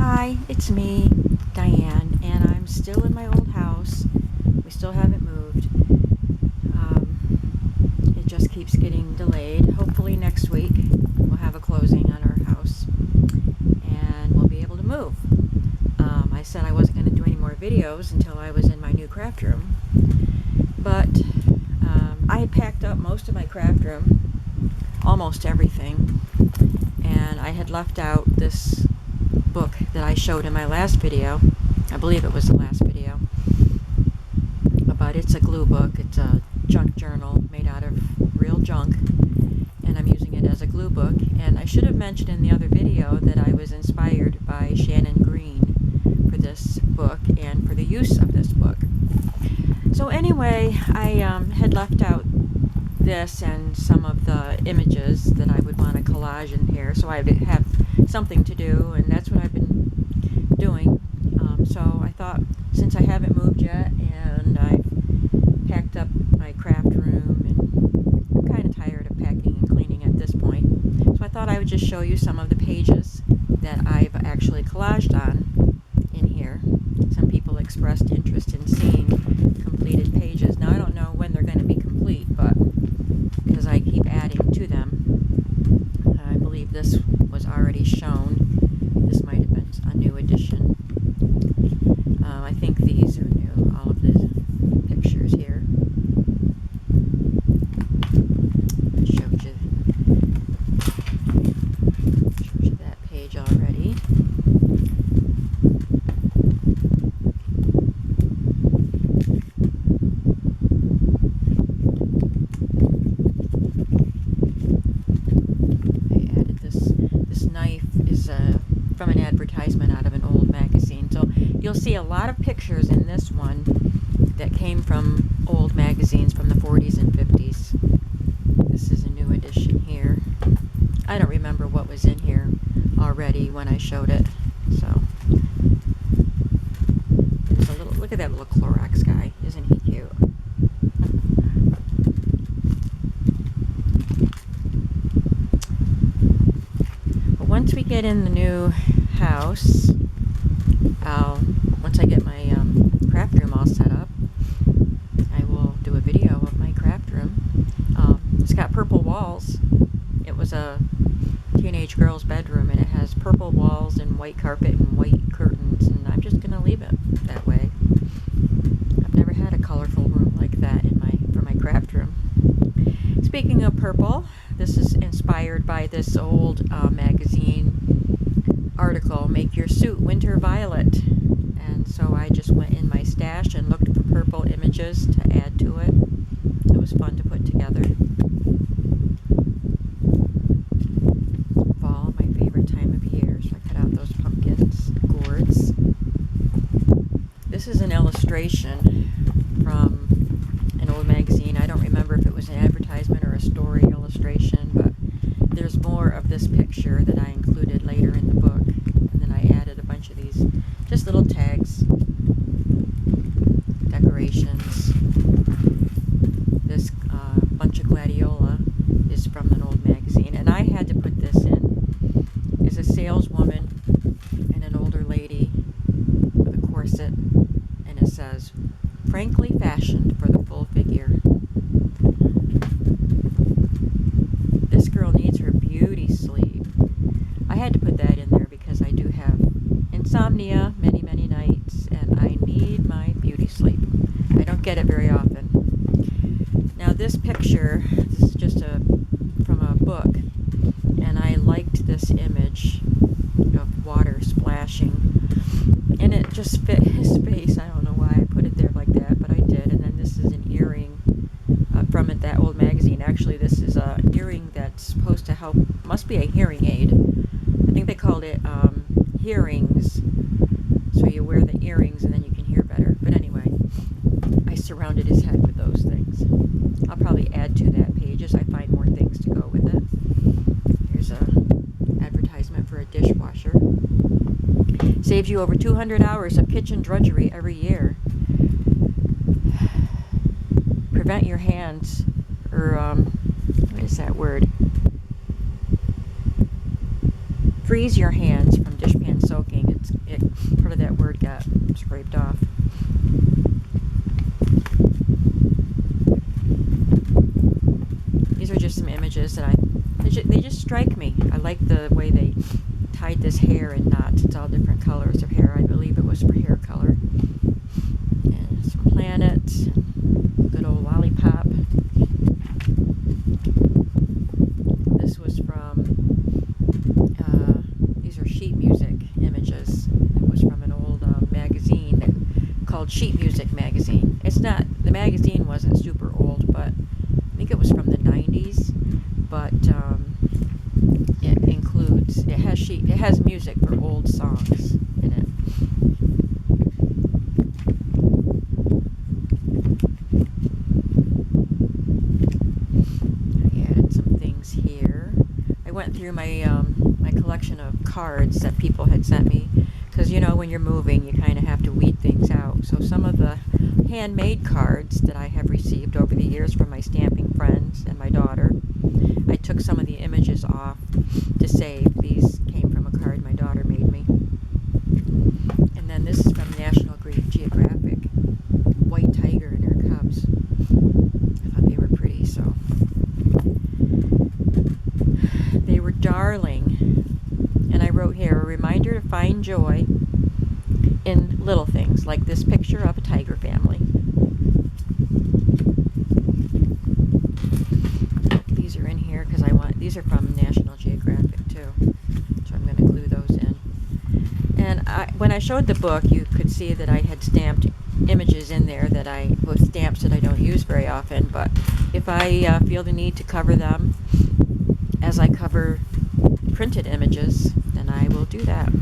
Hi, it's me, Diane, and I'm still in my old house. We still haven't moved. It just keeps getting delayed. Hopefully next week we'll have a closing on our house and we'll be able to move. I said I wasn't going to do any more videos until I was in my new craft room, but I had packed up most of my craft room, almost everything, and I had left out this book that I showed in my last video. I believe it was the last video. But it's a glue book. It's a junk journal made out of real junk, and I'm using it as a glue book. And I should have mentioned in the other video that I was inspired by Shannon Green for this book and for the use of this book. So anyway, I had left out this and some of the images that I would want to collage in here, so I would have something to do, and that's what I've been doing. So I thought, since I haven't moved yet and I've packed up my craft room, and I'm kind of tired of packing and cleaning at this point, so I thought I would just show you some of the pages that I've actually collaged on in here. Some people expressed interest in seeing completed pages. Now I don't know when they're going to be complete, but because I keep adding to them. I believe this was already shown. This might have been a new edition. I think these are new, all of the pictures here. I showed you that page already. I added this knife is from an advertisement out of an old magazine. So you'll see a lot of pictures in this one that came from old magazines from the 40s and 50s. This is a new edition here. I don't remember what was in here already when I showed it. So there's a little, look at that little Clorox guy. Isn't he cute? But once we get in the new house, once I get my craft room all set up, I will do a video of my craft room. It's got purple walls. It was a teenage girl's bedroom, and it has purple walls and white carpet and white curtains, and I'm just gonna leave it that way. I've never had a colorful room like that for my craft room. Speaking of purple, this is inspired by this old magazine article, Make Your Suit Winter Violet. And so I just went in my stash and looked for purple images to add to it. It was fun to put together. Fall, my favorite time of year, so I cut out those pumpkins, gourds. This is an illustration from an old magazine. I don't remember if it was an advertisement or a story illustration, but there's more of this picture that I included later in the book. And then I added a bunch of these just little tags, decorations. This bunch of gladiola is from an old magazine, and I had to put this in. Is a saleswoman and an older lady with a corset, and it says, "Frankly fashioned for the full figure." This girl needs her beauty sleep. I had to put that in there because I do have insomnia many, many nights, and I need my beauty sleep. I don't get it very often. Now this picture, this is just from a book, and I liked this image of water splashing, and it just fit his face. I don't know why I put it there like that, but I did. And then this is an earring from that old magazine. Actually, this is an earring that's supposed to help, must be a hearing aid. I think they called it hearings. So you wear the earrings and then you can hear better. But anyway, I surrounded his head with those things. I'll probably add to that page as I find more things to go with it. Here's a advertisement for a dishwasher. Saves you over 200 hours of kitchen drudgery every year. Prevent your hands, or what is that word? freeze your hands from dishpan soaking. Part of that word got scraped off. These are just some images that they just strike me. I like the way they tied this hair in knots. It's all different colors of hair. I believe it was for hair color. And some planets. Good old lollipop. This was from, these are sheet music images. It was from an old magazine called Sheet Music Magazine. The magazine wasn't super old, but I think it was from the 90s. But it has music for old songs in it. I added some things here. I went through my my collection of cards that people had sent me, because when you're moving, you kind of have to weed things out. So some of the handmade cards that I have received over the years from my stamping friends and my daughter, I took some of the images off to save. These came from a card my daughter made me. And then this is from National Geographic. White tiger and her cubs. I thought they were pretty, so. They were darling. And I wrote here, a reminder to find joy in little things, like this picture of a tiger family. These are in here because these are from National Geographic too, so I'm going to glue those in. And when I showed the book, you could see that I had stamped images in there with stamps that I don't use very often, but if I feel the need to cover them as I cover printed images, then I will do that.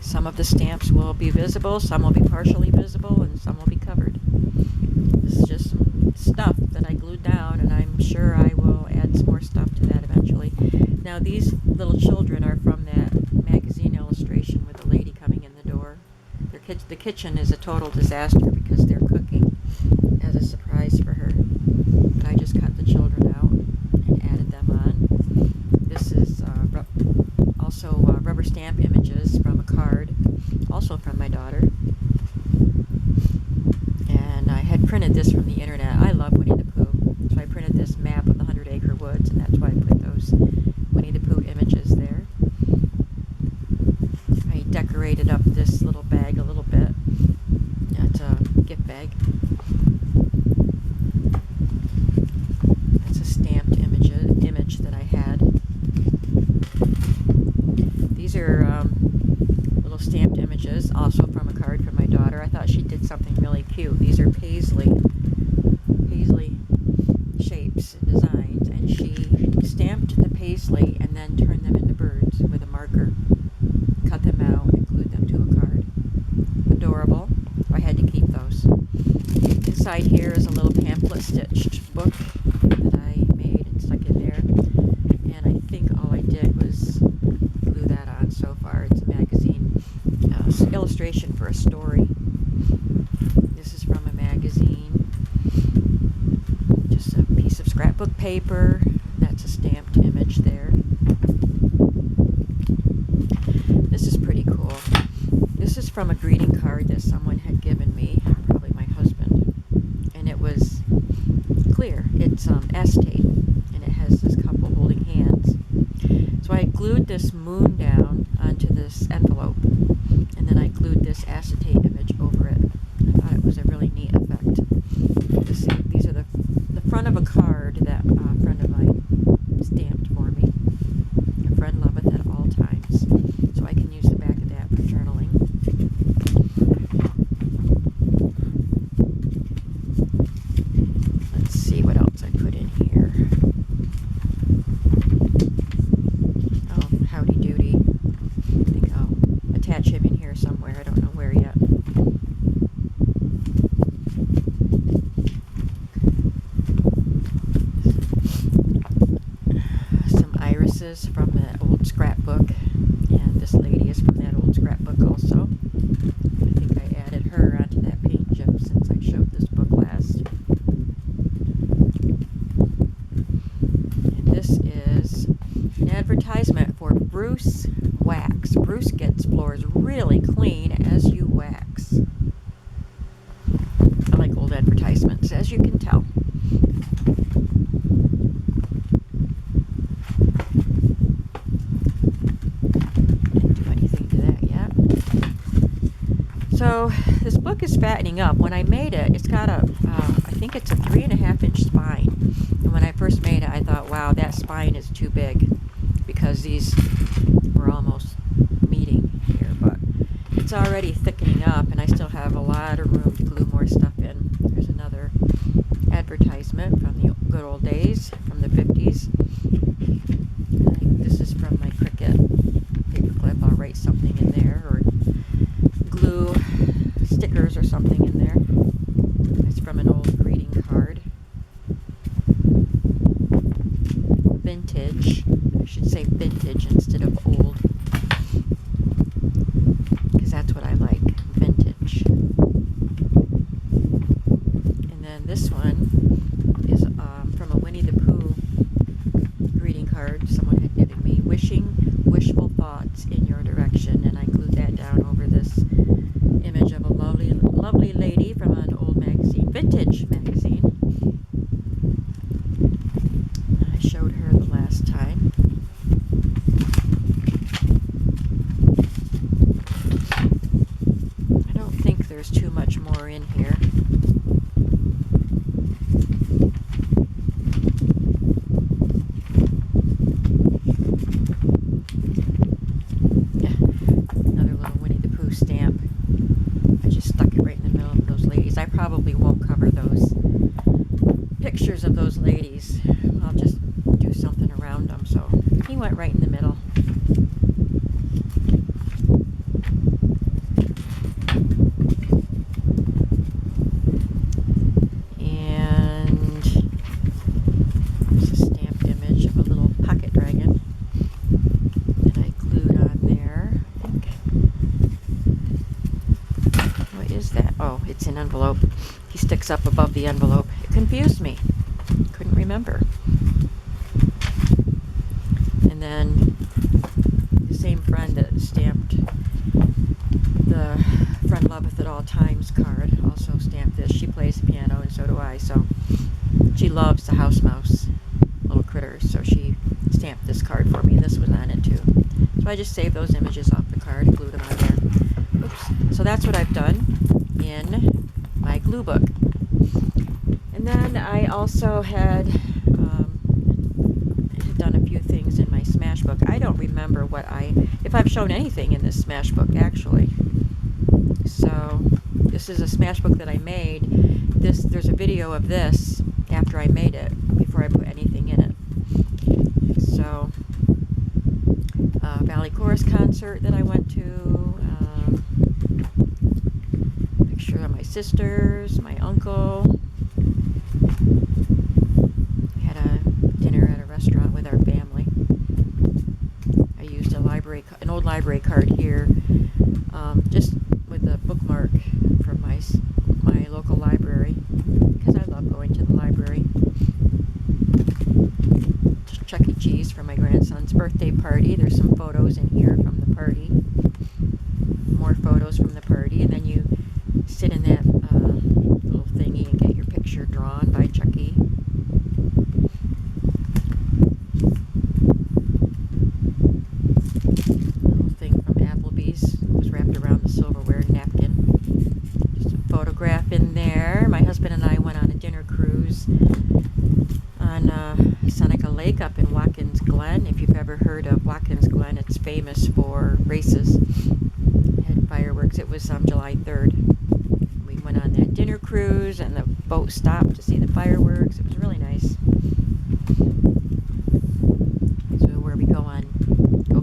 Some of the stamps will be visible, some will be partially visible, and some will be covered. This is just some stuff that I glued down, and I'm sure I will add some more stuff to that eventually. Now these little children are from that magazine illustration with the lady coming in the door. The kitchen is a total disaster because they're cooking as a surprise for her. But I just cut the children out and added them on. This is also rubber stamp images from a card, also from my daughter. And I had printed this from the internet. I love Winnie the Pooh, so I printed this map of the 100-acre woods, and that's why I put those Winnie the Pooh images there. I decorated up this little bag a little bit. That's a gift bag. That's a stamped image that I had. These are little stamped images, also from a card from my daughter. I thought she did something really cute. These are paisley shapes and designs, and she stamped the paisley and then turned them into birds with a marker. Cut them out and glued them to a card. Adorable. I had to keep those. Inside here is a little pamphlet stitched book that I made and stuck in there. And I think all I did was glue that on so far. It's a magazine illustration for a story. This is from a magazine. Just a piece of scrapbook paper. That's a stamped image there. This is pretty cool. This is from a greeting card that someone had given me, probably my husband, and it was clear. It's acetate, and it has this couple holding hands. So I glued this moon down onto this envelope, and then I glued this acetate image over it. I thought it was a really neat effect. These are the front of a card that a friend of mine stamped for me. A friend loveth at all times. So I can use the back of that for journaling. Let's see what else I put in here. Oh, Howdy Doody. I think I'll attach him in here somewhere. I don't know where yet. Some irises from the old scrapbook. And this lady is from that old scrapbook also. I think I added her onto that paint chip since I showed this book last. And this is for Bruce Wax. Bruce gets floors really clean as you wax. I like old advertisements, as you can tell. Didn't do anything to that yet. So this book is fattening up. When I made it, it's got I think it's a 3.5-inch spine. And when I first made it, I thought, wow, that spine is too big, because these were almost meeting here. But it's already thickening up, and I still have a lot of room to glue more stuff in. There's another advertisement from the good old days, from the 50s. This is from my Cricut paperclip. I'll write something in there, or glue stickers or something in there. It's from an old greeting card. Vintage. I should say vintage instead of old, because that's what I like, vintage. And then this one is from a Winnie the Pooh greeting card someone had given me, wishing wishful thoughts in your direction, and I glued that down over this image of a lovely lady from an old magazine, vintage magazine. I showed her the last time. I don't think there's too much more in here. Another little Winnie the Pooh stamp. I just stuck it right in the middle of those ladies. I probably won't cover those pictures of those ladies. I'll just do something around them. So he went right in the middle. And there's a stamped image of a little pocket dragon that I glued on there, I think. What is that? Oh, it's an envelope. He sticks up above the envelope. It confused me. Couldn't remember. And then the same friend that stamped the Friend Loveth at All Times card also stamped this. She plays the piano, and so do I. So she loves the house mouse, little critters. So she stamped this card for me. This was on it too. So I just saved those images off the card and glued them on there. Oops. So that's what I've done in my glue book. And then I also had done a few things in my Smash book. I don't remember if I've shown anything in this Smash book, actually. So this is a Smash book that I made. There's a video of this after I made it, before I put anything in it. So Valley Chorus concert that I went to. Picture of my sisters, my uncle. We had a dinner at a restaurant with our family. I used an old library card here, just with a bookmark from my local library, because I love going to the library. Chuck E. Cheese for my grandson's birthday party. There's some photos in here from the party. More photos from the party, and then you sit in that little thingy and get your picture drawn by Chucky. Little thing from Applebee's was wrapped around the silverware napkin. Just a photograph in there. My husband and I went on a dinner cruise on Seneca Lake up in Watkins Glen. If you've ever heard of Watkins Glen, it's famous for races and fireworks. It was July 3rd. We went on that dinner cruise, and the boat stopped to see the fireworks. It was really nice. So where we go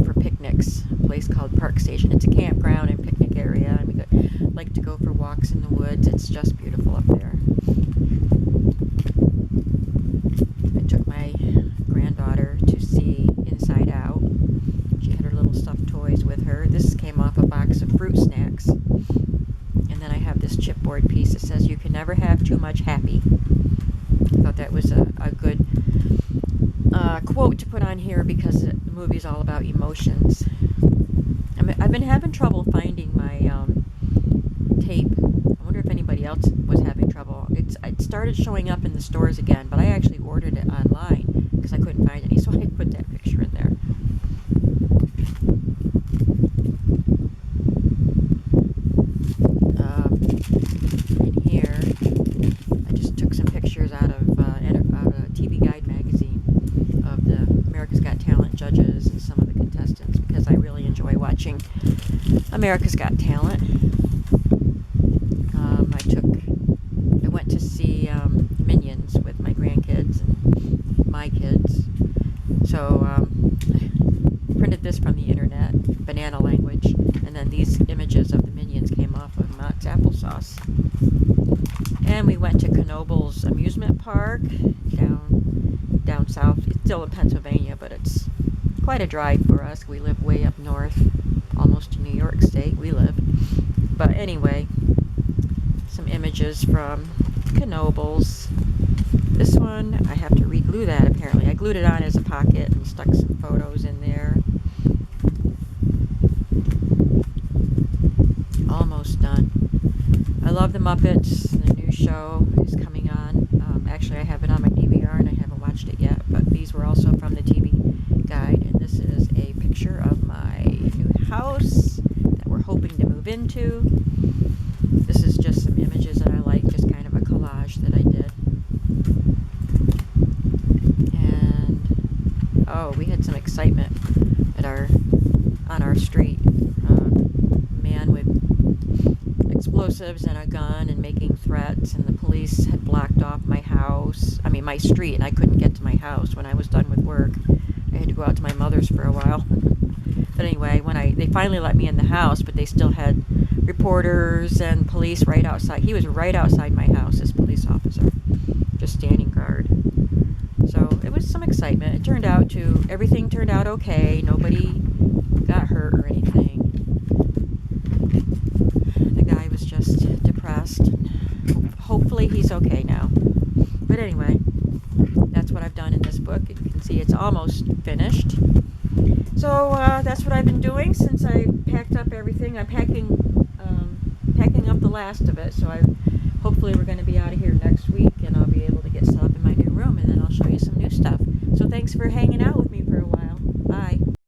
for picnics, a place called Park Station. It's a campground and picnic area, and we like to go for walks in the woods. It's just beautiful up there. I took my granddaughter to see Inside Out. She had her little stuffed toys with her. This came off a box of fruit snacks. And then I have this chipboard piece that says, "You can never have too much happy." I thought that was a good quote to put on here because the movie's all about emotions. I've been having trouble finding my tape. I wonder if anybody else was having trouble. It started showing up in the stores again, but I actually ordered it online because I couldn't find any, so I put that picture in there. In here, I just took some pictures out of a TV Guide magazine of the America's Got Talent judges and some of the contestants because I really enjoy watching America's Got Talent. I went to see Minions with my grandkids and my kids. So I printed this from the internet, banana language, and then these images of the Minions came off of Mott's applesauce. And we went to Knoebels Amusement Park down south. It's still in Pennsylvania, but it's quite a drive for us. We live way up north, almost to New York State we live. But anyway, some images from Knoebels. This one, I have to re-glue that apparently. I glued it on as a pocket and stuck some photos in there. Almost done. I love the Muppets. The new show is coming on. Actually, I have it on my DVR and I haven't watched it yet, but these were also from the TV Guide. And this is a picture of my new house that we're hoping to move into. This is just some images that I like, just kind of a collage that I did. And we had some excitement on our street. Man with explosives and a gun and making threats, and the police had blocked off my street, and I couldn't get to my house when I was done with work. I had to go out to my mother's for a while. But anyway, they finally let me in the house, but they still had reporters and police right outside. He was right outside my house, this police officer, just standing guard. So it was some excitement. Everything turned out okay. Nobody got hurt or anything. The guy was just depressed. Hopefully he's okay now. But anyway, that's what I've done in this book. You can see it's almost finished. So that's what I've been doing since I packed up everything. I'm packing up the last of it. So hopefully we're going to be out of here next week, and I'll be able to get set up in my new room, and then I'll show you some new stuff. So thanks for hanging out with me for a while. Bye.